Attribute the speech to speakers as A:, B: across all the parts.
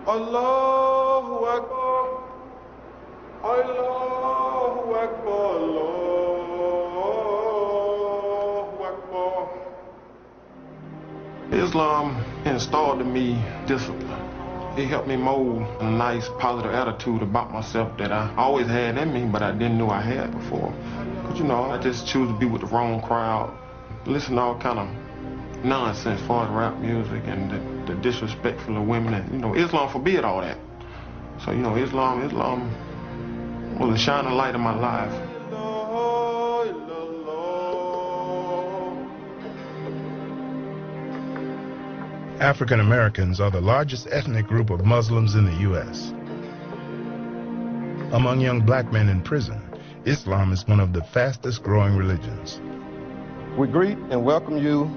A: Allahu Akbar. Allahu Akbar. Allahu Akbar. Islam installed in me discipline. It helped me mold a nice, positive attitude about myself that I always had in me, but I didn't know I had before. But you know, I just choose to be with the wrong crowd, listen to all kind of nonsense as far as rap music and the disrespectful of women. And, you know, Islam forbid all that. So, you know, Islam was a shining light in my life.
B: African Americans are the largest ethnic group of Muslims in the U.S. Among young black men in prison, Islam is one of the fastest growing religions.
A: We greet and welcome you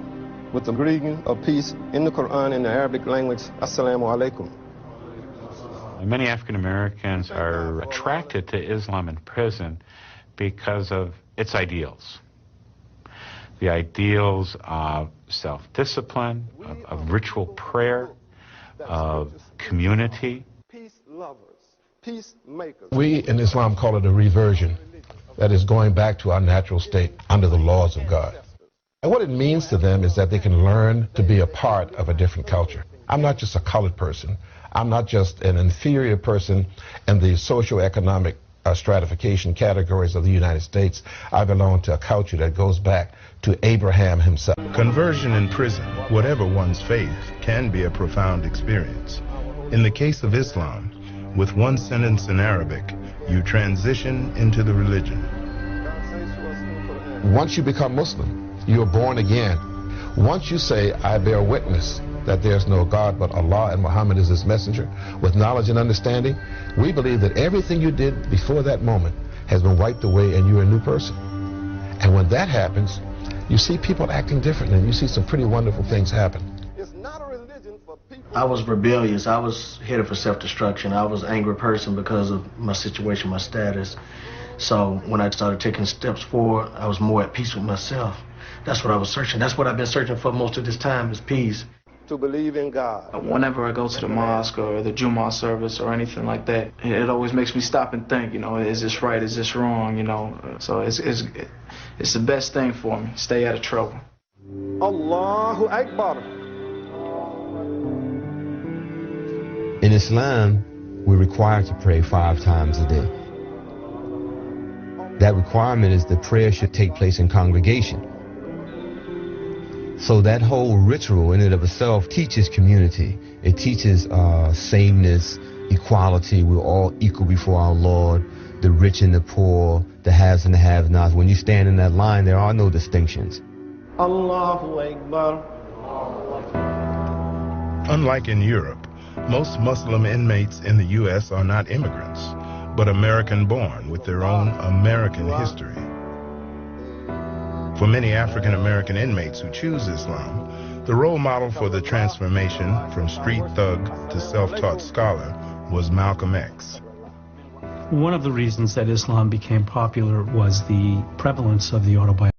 A: with the greeting of peace in the Quran in the Arabic language. Assalamu alaikum.
C: Many African Americans are attracted to Islam in prison because of its ideals. The ideals of self-discipline, of ritual prayer, of community.
A: Peace lovers, peacemakers.
D: We in Islam call it a reversion, that is going back to our natural state under the laws of God. And what it means to them is that they can learn to be a part of a different culture. I'm not just a colored person. I'm not just an inferior person in the socioeconomic stratification categories of the United States. I belong to a culture that goes back to Abraham himself.
B: Conversion in prison, whatever one's faith, can be a profound experience. In the case of Islam, with one sentence in Arabic, you transition into the religion.
D: Once you become Muslim, you are born again. Once you say, I bear witness that there's no God but Allah and Muhammad is his messenger, with knowledge and understanding, we believe that everything you did before that moment has been wiped away and you're a new person. And when that happens, you see people acting differently and you see some pretty wonderful things happen.
A: It's not a religion for people.
E: I was rebellious. I was headed for self-destruction. I was an angry person because of my situation, my status. So when I started taking steps forward, I was more at peace with myself. That's what I was searching. That's what I've been searching for most of this time, is peace.
A: To believe in God.
F: Whenever I go to the mosque or the Jummah service or anything like that, it always makes me stop and think, you know, is this right, is this wrong, you know? So it's the best thing for me, stay out of trouble.
A: Allahu Akbar.
G: In Islam, we're required to pray 5 times a day. That requirement is that prayer should take place in congregation. So that whole ritual in and of itself teaches community. It teaches sameness, equality. We're all equal before our Lord, the rich and the poor, the haves and the have-nots. When you stand in that line, there are no distinctions.
A: Allahu Akbar.
B: Unlike in Europe, most Muslim inmates in the U.S. are not immigrants, but American-born with their own American history. For many African American inmates who choose Islam, the role model for the transformation from street thug to self-taught scholar was Malcolm X.
H: One of the reasons that Islam became popular was the prevalence of the autobiography.